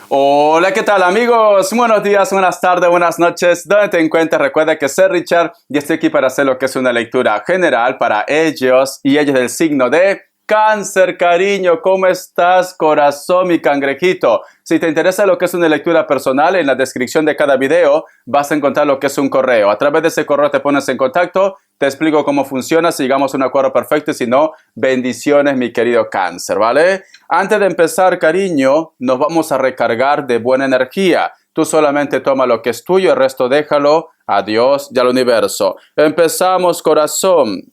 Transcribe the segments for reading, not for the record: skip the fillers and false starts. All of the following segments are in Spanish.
Hola, ¿qué tal amigos? Buenos días, buenas tardes, buenas noches. ¿Dónde te encuentras? Recuerda que soy Richard y estoy aquí para hacer lo que es una lectura general para ellos y ellos del signo de Cáncer, cariño. ¿Cómo estás, corazón, mi cangrejito? Si te interesa lo que es una lectura personal, en la descripción de cada video vas a encontrar lo que es un correo. A través de ese correo te pones en contacto, te explico cómo funciona, si llegamos a un acuerdo perfecto y si no, bendiciones, mi querido Cáncer, ¿vale? Antes de empezar, cariño, nos vamos a recargar de buena energía. Tú solamente toma lo que es tuyo, el resto déjalo a Dios y al universo. Empezamos, corazón.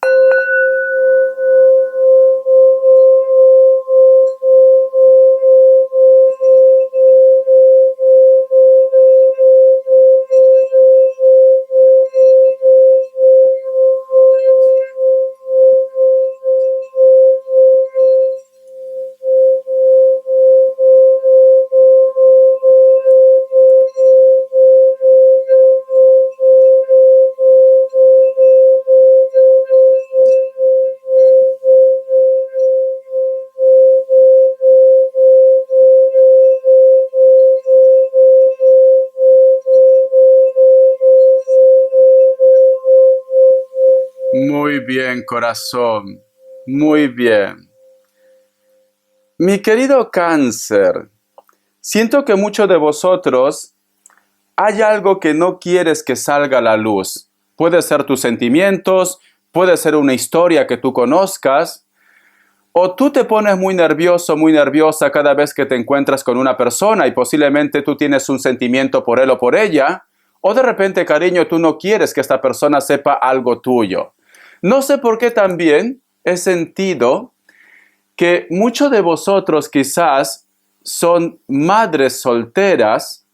Muy bien, corazón. Muy bien. Mi querido Cáncer, siento que muchos de vosotros hay algo que no quieres que salga a la luz. Puede ser tus sentimientos, puede ser una historia que tú conozcas, o tú te pones muy nervioso, muy nerviosa cada vez que te encuentras con una persona y posiblemente tú tienes un sentimiento por él o por ella, o de repente, cariño, tú no quieres que esta persona sepa algo tuyo. No sé por qué también he sentido que muchos de vosotros quizás son madres solteras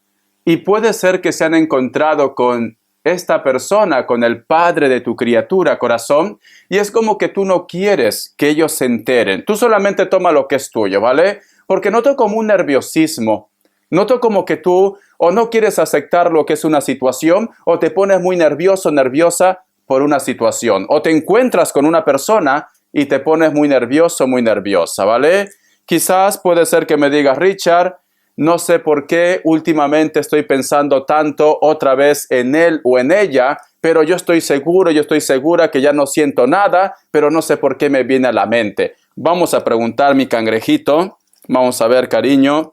y puede ser que se han encontrado con esta persona, con el padre de tu criatura, corazón, y es como que tú no quieres que ellos se enteren. Tú solamente toma lo que es tuyo, ¿vale? Porque noto como un nerviosismo. Noto como que tú o no quieres aceptar lo que es una situación o te pones muy nervioso, nerviosa por una situación. O te encuentras con una persona y te pones muy nervioso, muy nerviosa, ¿vale? Quizás puede ser que me digas, Richard, no sé por qué últimamente estoy pensando tanto otra vez en él o en ella, pero yo estoy seguro, yo estoy segura que ya no siento nada, pero no sé por qué me viene a la mente. Vamos a preguntar, mi cangrejito. Vamos a ver, cariño.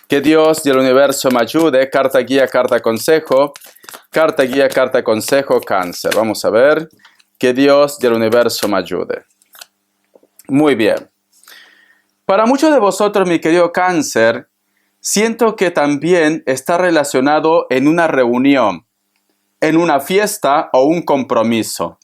Que Dios y el universo me ayude. Carta guía, carta consejo. Carta guía, carta consejo, Cáncer. Vamos a ver. Que Dios y el universo me ayude. Muy bien. Para muchos de vosotros, mi querido Cáncer, siento que también está relacionado en una reunión, en una fiesta o un compromiso.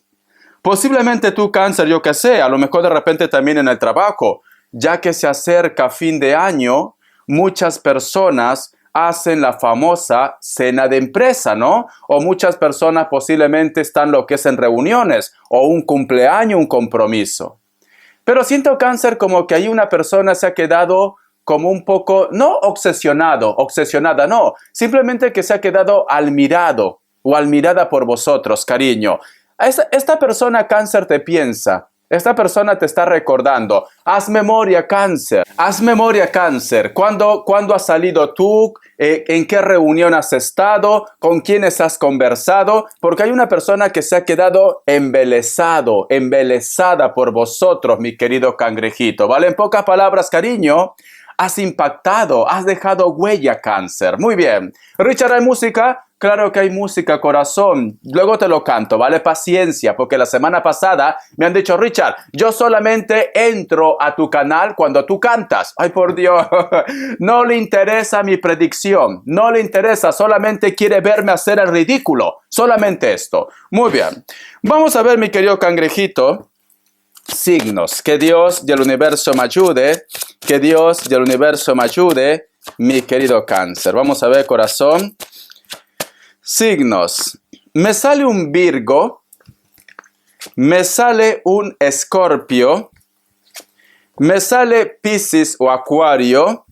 Posiblemente tú, Cáncer, yo qué sé, a lo mejor de repente también en el trabajo, ya que se acerca fin de año, muchas personas hacen la famosa cena de empresa, ¿no? O muchas personas posiblemente están lo que es en reuniones o un cumpleaños, un compromiso. Pero siento, Cáncer, como que ahí una persona se ha quedado como un poco, no obsesionada, no. Simplemente que se ha quedado admirado o admirada por vosotros, cariño. Esta persona, Cáncer, te piensa. Esta persona te está recordando. Haz memoria, Cáncer. Haz memoria, Cáncer. ¿Cuándo has salido tú? ¿En qué reunión has estado? ¿Con quiénes has conversado? Porque hay una persona que se ha quedado embelesada por vosotros, mi querido cangrejito. ¿Vale? En pocas palabras, cariño, has impactado, has dejado huella, Cáncer. Muy bien. Richard, ¿hay música? Claro que hay música, corazón. Luego te lo canto, ¿vale? Paciencia, porque la semana pasada me han dicho, Richard, yo solamente entro a tu canal cuando tú cantas. Ay, por Dios. No le interesa mi predicción. No le interesa, solamente quiere verme hacer el ridículo. Solamente esto. Muy bien. Vamos a ver, mi querido cangrejito. Signos. Que Dios y el universo me ayude. Que Dios y el universo me ayude, mi querido Cáncer. Vamos a ver, corazón. Signos. Me sale un Virgo, me sale un Escorpio, me sale Piscis o Acuario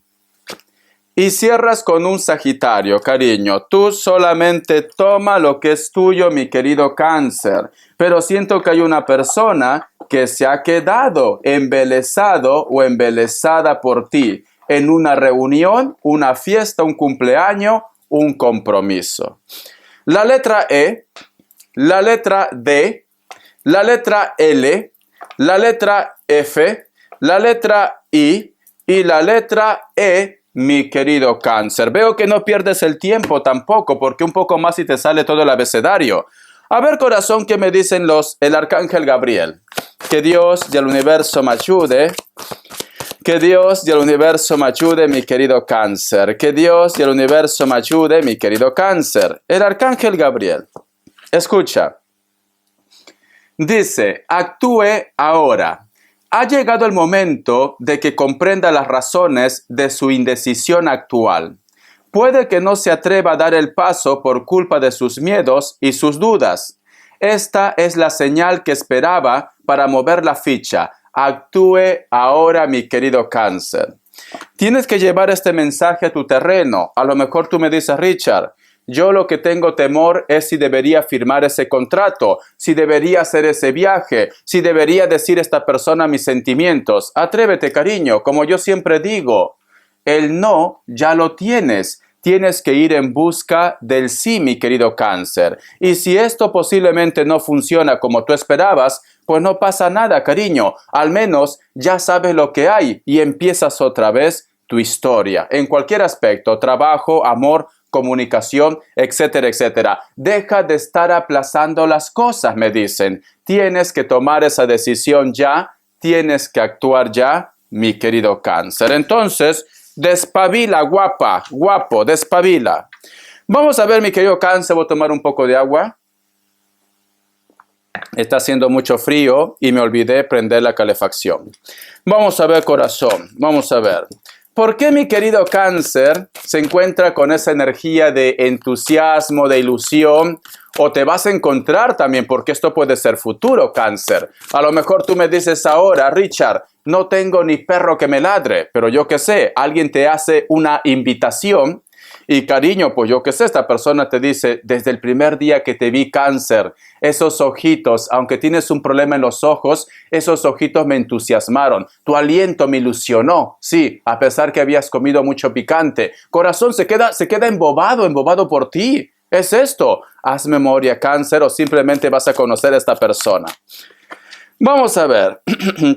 y cierras con un Sagitario, cariño. Tú solamente toma lo que es tuyo, mi querido Cáncer. Pero siento que hay una persona que se ha quedado embelesado o embelesada por ti. en una reunión, una fiesta, un cumpleaños, un compromiso. La letra E, la letra D, la letra L, la letra F, la letra I y la letra E, mi querido Cáncer. Veo que no pierdes el tiempo tampoco, porque un poco más y te sale todo el abecedario. A ver, corazón, ¿qué me dicen el arcángel Gabriel? Que Dios y el universo me ayude. Que Dios y el universo me ayude, mi querido Cáncer. Que Dios y el universo me ayude, mi querido Cáncer. El arcángel Gabriel. Escucha. Dice, actúe ahora. Ha llegado el momento de que comprenda las razones de su indecisión actual. Puede que no se atreva a dar el paso por culpa de sus miedos y sus dudas. Esta es la señal que esperaba para mover la ficha. Actúe ahora, mi querido Cáncer. Tienes que llevar este mensaje a tu terreno. A lo mejor tú me dices, Richard, yo lo que tengo temor es si debería firmar ese contrato, si debería hacer ese viaje, si debería decir a esta persona mis sentimientos. Atrévete, cariño, como yo siempre digo, el no ya lo tienes. Tienes que ir en busca del sí, mi querido Cáncer. Y si esto posiblemente no funciona como tú esperabas, pues no pasa nada, cariño. Al menos ya sabes lo que hay y empiezas otra vez tu historia. En cualquier aspecto, trabajo, amor, comunicación, etcétera, etcétera. Deja de estar aplazando las cosas, me dicen. Tienes que tomar esa decisión ya, tienes que actuar ya, mi querido Cáncer. Entonces, despabila, guapa, guapo, despabila. Vamos a ver, mi querido Cáncer, voy a tomar un poco de agua. Está haciendo mucho frío y me olvidé prender la calefacción. Vamos a ver, corazón, vamos a ver. ¿Por qué mi querido Cáncer se encuentra con esa energía de entusiasmo, de ilusión? O te vas a encontrar también, porque esto puede ser futuro, Cáncer. A lo mejor tú me dices ahora, Richard, no tengo ni perro que me ladre, pero yo qué sé, alguien te hace una invitación y cariño, pues yo qué sé, esta persona te dice, desde el primer día que te vi, Cáncer, esos ojitos, aunque tienes un problema en los ojos, esos ojitos me entusiasmaron, tu aliento me ilusionó, sí, a pesar que habías comido mucho picante, corazón se queda embobado por ti, es esto, haz memoria, Cáncer, o simplemente vas a conocer a esta persona. Vamos a ver,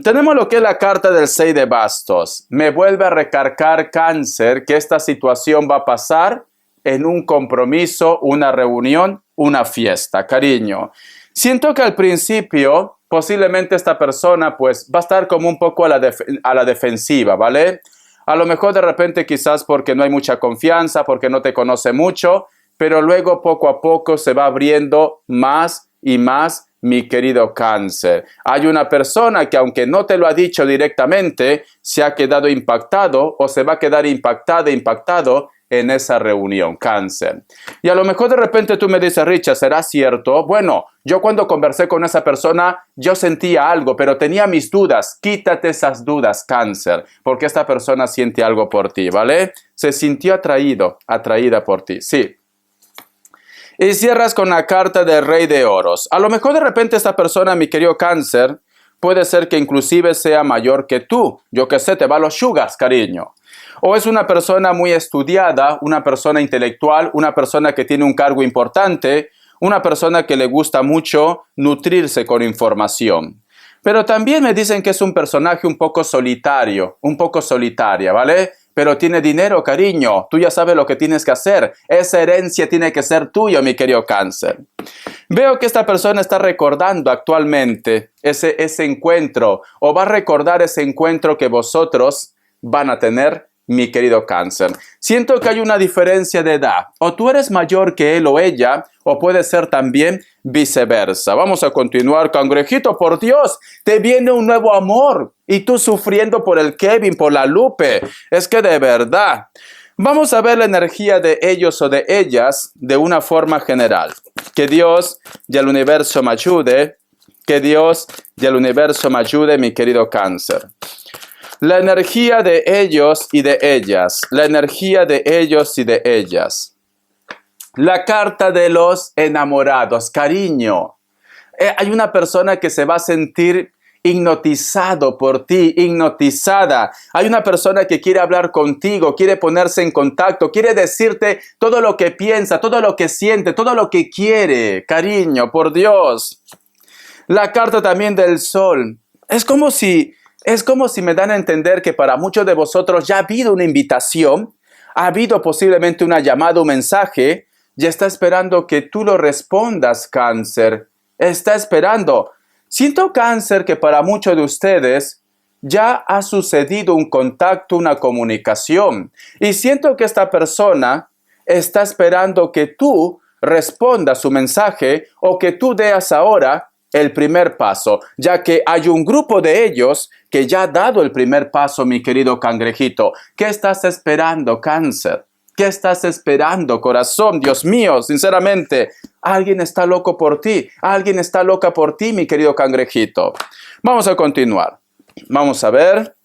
tenemos lo que es la carta del 6 de bastos. Me vuelve a recargar, Cáncer, que esta situación va a pasar en un compromiso, una reunión, una fiesta, cariño. Siento que al principio, posiblemente esta persona pues va a estar como un poco a la defensiva, ¿vale? A lo mejor de repente quizás porque no hay mucha confianza, porque no te conoce mucho, pero luego poco a poco se va abriendo más y más, mi querido Cáncer. Hay una persona que aunque no te lo ha dicho directamente, se ha quedado impactado o se va a quedar impactado en esa reunión, Cáncer. Y a lo mejor de repente tú me dices, Richard, ¿será cierto? Bueno, yo cuando conversé con esa persona, yo sentía algo, pero tenía mis dudas. Quítate esas dudas, Cáncer, porque esta persona siente algo por ti, ¿vale? Se sintió atraída por ti, sí. Y cierras con la carta del Rey de Oros. A lo mejor de repente esta persona, mi querido Cáncer, puede ser que inclusive sea mayor que tú. Yo qué sé, te va a los sugars, cariño. O es una persona muy estudiada, una persona intelectual, una persona que tiene un cargo importante, una persona que le gusta mucho nutrirse con información. Pero también me dicen que es un personaje un poco solitario, un poco solitaria, ¿vale? Pero tiene dinero, cariño. Tú ya sabes lo que tienes que hacer. Esa herencia tiene que ser tuya, mi querido Cáncer. Veo que esta persona está recordando actualmente ese encuentro, o va a recordar ese encuentro que vosotros van a tener, mi querido Cáncer. Siento que hay una diferencia de edad. O tú eres mayor que él o ella, o puede ser también viceversa. Vamos a continuar, cangrejito, por Dios, te viene un nuevo amor. Y tú sufriendo por el Kevin, por la Lupe. Es que de verdad. Vamos a ver la energía de ellos o de ellas de una forma general. Que Dios y el universo me ayude. Que Dios y el universo me ayude, mi querido Cáncer. La energía de ellos y de ellas. La energía de ellos y de ellas. La carta de los enamorados. Cariño. Hay una persona que se va a sentir hipnotizado por ti, hipnotizada. Hay una persona que quiere hablar contigo, quiere ponerse en contacto, quiere decirte todo lo que piensa, todo lo que siente, todo lo que quiere. Cariño, por Dios. La carta también del sol. Es como si me dan a entender que para muchos de vosotros ya ha habido una invitación, ha habido posiblemente una llamada, un mensaje, y está esperando que tú lo respondas, Cáncer. Está esperando. Siento, Cáncer, que para muchos de ustedes ya ha sucedido un contacto, una comunicación. Y siento que esta persona está esperando que tú respondas su mensaje o que tú des ahora el primer paso, ya que hay un grupo de ellos que ya ha dado el primer paso, mi querido cangrejito. ¿Qué estás esperando, Cáncer? ¿Qué estás esperando, corazón? Dios mío, sinceramente, alguien está loco por ti. Alguien está loca por ti, mi querido cangrejito. Vamos a continuar. Vamos a ver.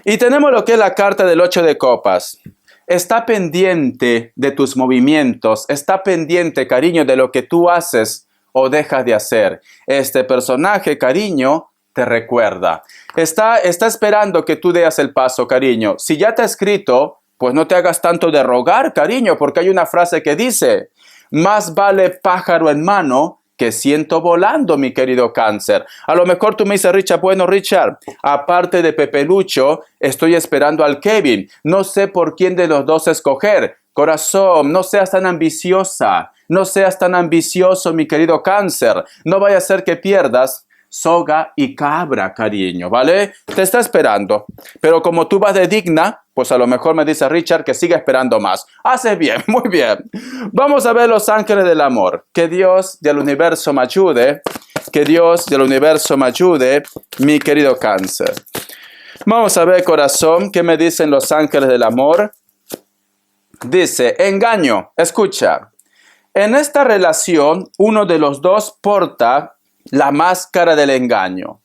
Y tenemos lo que es la carta del 8 de copas. Está pendiente de tus movimientos. Está pendiente, cariño, de lo que tú haces o dejas de hacer. Este personaje, cariño, te recuerda. Está esperando que tú des el paso, cariño. Si ya te ha escrito, pues no te hagas tanto de rogar, cariño, porque hay una frase que dice, más vale pájaro en mano que ciento volando, mi querido Cáncer. A lo mejor tú me dices, Richard, bueno, Richard, aparte de Pepe Lucho, estoy esperando al Kevin. No sé por quién de los dos escoger. Corazón, no seas tan ambiciosa. No seas tan ambicioso, mi querido Cáncer. No vaya a ser que pierdas soga y cabra, cariño, ¿vale? Te está esperando. Pero como tú vas de digna, pues a lo mejor me dice Richard que siga esperando más. Haces bien, muy bien. Vamos a ver los ángeles del amor. Que Dios del universo me ayude. Que Dios del universo me ayude, mi querido Cáncer. Vamos a ver, corazón, qué me dicen los ángeles del amor. Dice, engaño. Escucha. En esta relación, uno de los dos porta la máscara del engaño.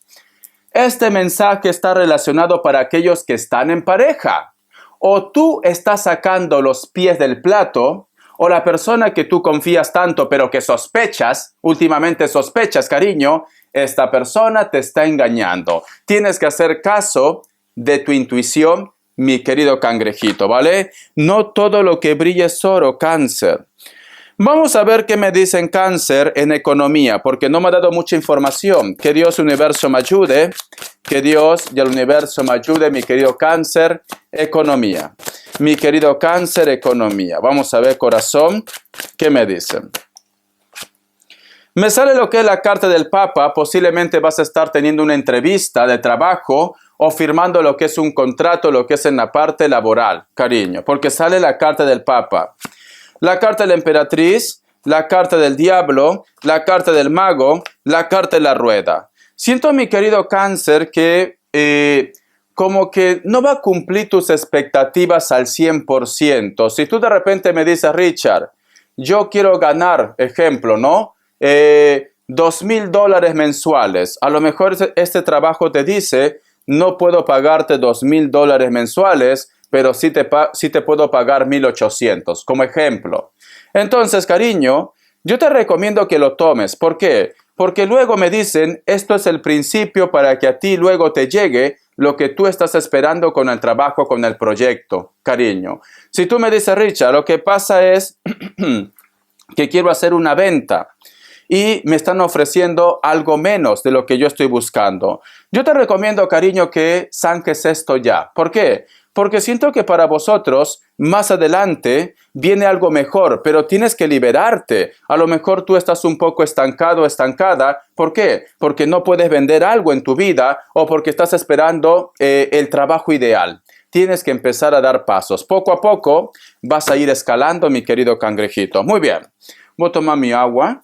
Este mensaje está relacionado para aquellos que están en pareja. O tú estás sacando los pies del plato, o la persona que tú confías tanto pero que sospechas, últimamente sospechas, cariño, esta persona te está engañando. Tienes que hacer caso de tu intuición, mi querido cangrejito, ¿vale? No todo lo que brilla es oro, Cáncer. Vamos a ver qué me dicen Cáncer en economía, porque no me ha dado mucha información. Que Dios universo me ayude, que Dios y el universo me ayude, mi querido Cáncer, economía. Mi querido Cáncer, economía. Vamos a ver, corazón, qué me dicen. Me sale lo que es la carta del Papa. Posiblemente vas a estar teniendo una entrevista de trabajo o firmando lo que es un contrato, lo que es en la parte laboral, cariño, porque sale la carta del Papa. La carta de la emperatriz, la carta del diablo, la carta del mago, la carta de la rueda. Siento, mi querido Cáncer, que como que no va a cumplir tus expectativas al 100%. Si tú de repente me dices, Richard, yo quiero ganar, ejemplo, ¿no? $2,000 mensuales. A lo mejor este trabajo te dice, no puedo pagarte $2,000 mensuales, pero sí te puedo pagar 1,800, como ejemplo. Entonces, cariño, yo te recomiendo que lo tomes. ¿Por qué? Porque luego me dicen, esto es el principio para que a ti luego te llegue lo que tú estás esperando con el trabajo, con el proyecto, cariño. Si tú me dices, Richard, lo que pasa es que quiero hacer una venta y me están ofreciendo algo menos de lo que yo estoy buscando. Yo te recomiendo, cariño, que zanjes esto ya. ¿Por qué? Porque siento que para vosotros, más adelante, viene algo mejor, pero tienes que liberarte. A lo mejor tú estás un poco estancado, estancada. ¿Por qué? Porque no puedes vender algo en tu vida o porque estás esperando el trabajo ideal. Tienes que empezar a dar pasos. Poco a poco vas a ir escalando, mi querido cangrejito. Muy bien. Voy a tomar mi agua.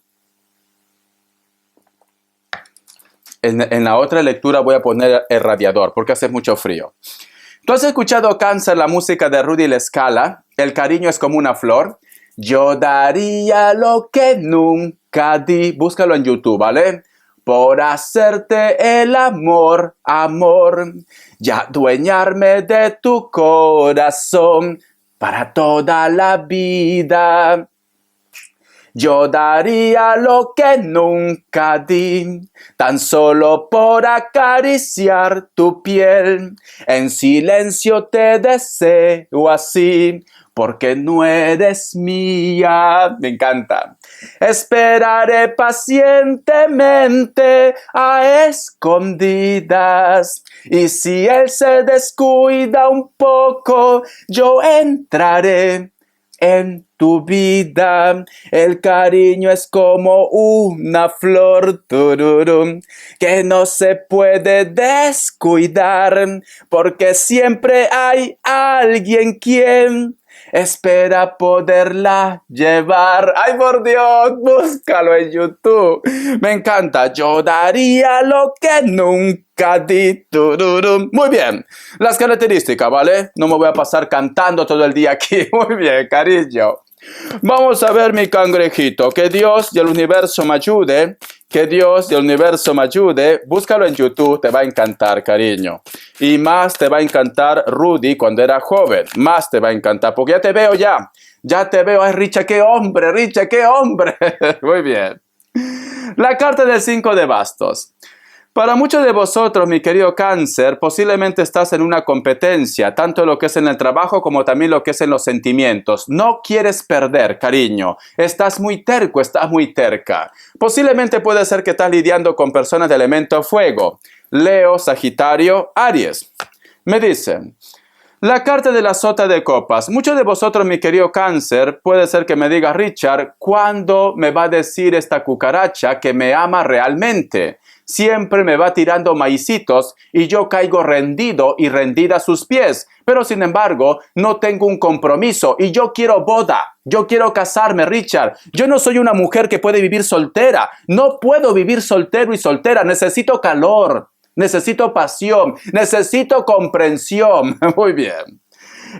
En la otra lectura voy a poner el radiador porque hace mucho frío. ¿Tú has escuchado, Cáncer, la música de Rudy La Scala? El cariño es como una flor. Yo daría lo que nunca di. Búscalo en YouTube, ¿vale? Por hacerte el amor, amor. Y adueñarme de tu corazón para toda la vida. Yo daría lo que nunca di, tan solo por acariciar tu piel. En silencio te deseo así, porque no eres mía. Me encanta. Esperaré pacientemente a escondidas. Y si él se descuida un poco, yo entraré en tu vida. El cariño es como una flor, tururum, que no se puede descuidar, porque siempre hay alguien quien espera poderla llevar. ¡Ay, por Dios! Búscalo en YouTube. Me encanta. Yo daría lo que nunca di. Tururum. Muy bien. Las características, ¿vale? No me voy a pasar cantando todo el día aquí. Muy bien, cariño. Vamos a ver mi cangrejito. Que Dios y el universo me ayude. Que Dios y el universo me ayude. Búscalo en YouTube, te va a encantar, cariño. Y más te va a encantar Rudy cuando era joven. Más te va a encantar, porque ya te veo ya. Ya te veo. Ay, Richa, qué hombre, Richa, qué hombre. Muy bien. La carta del 5 de bastos. Para muchos de vosotros, mi querido Cáncer, posiblemente estás en una competencia, tanto lo que es en el trabajo como también lo que es en los sentimientos. No quieres perder, cariño. Estás muy terco, estás muy terca. Posiblemente puede ser que estás lidiando con personas de elemento fuego. Leo, Sagitario, Aries. Me dicen, la carta de la sota de copas. Muchos de vosotros, mi querido Cáncer, puede ser que me diga, Richard, ¿cuándo me va a decir esta cucaracha que me ama realmente? Siempre me va tirando maicitos y yo caigo rendido y rendida a sus pies. Pero sin embargo, no tengo un compromiso y yo quiero boda. Yo quiero casarme, Richard. Yo no soy una mujer que puede vivir soltera. No puedo vivir soltero y soltera. Necesito calor. Necesito pasión, necesito comprensión. Muy bien.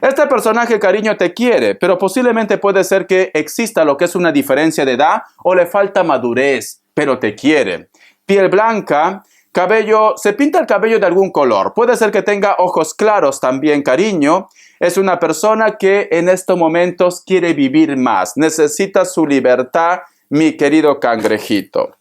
Este personaje, cariño, te quiere, pero posiblemente puede ser que exista lo que es una diferencia de edad o le falta madurez, pero te quiere. Piel blanca, cabello, se pinta el cabello de algún color. Puede ser que tenga ojos claros también, cariño. Es una persona que en estos momentos quiere vivir más. Necesita su libertad, mi querido cangrejito.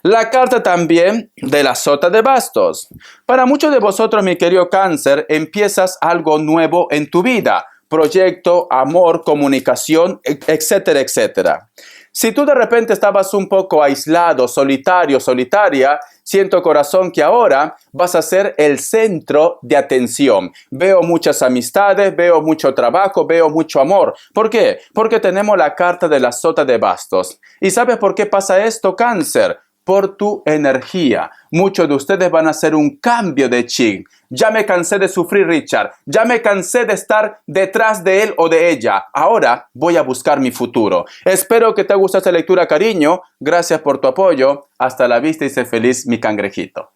La carta también de la sota de bastos. Para muchos de vosotros, mi querido Cáncer, empiezas algo nuevo en tu vida. Proyecto, amor, comunicación, etcétera, etcétera. Si tú de repente estabas un poco aislado, solitario, solitaria, siento, corazón, que ahora vas a ser el centro de atención. Veo muchas amistades, veo mucho trabajo, veo mucho amor. ¿Por qué? Porque tenemos la carta de la sota de bastos. ¿Y sabes por qué pasa esto, Cáncer? Por tu energía. Muchos de ustedes van a hacer un cambio de chip. Ya me cansé de sufrir, Richard. Ya me cansé de estar detrás de él o de ella. Ahora voy a buscar mi futuro. Espero que te guste esta lectura, cariño. Gracias por tu apoyo. Hasta la vista y sé feliz, mi cangrejito.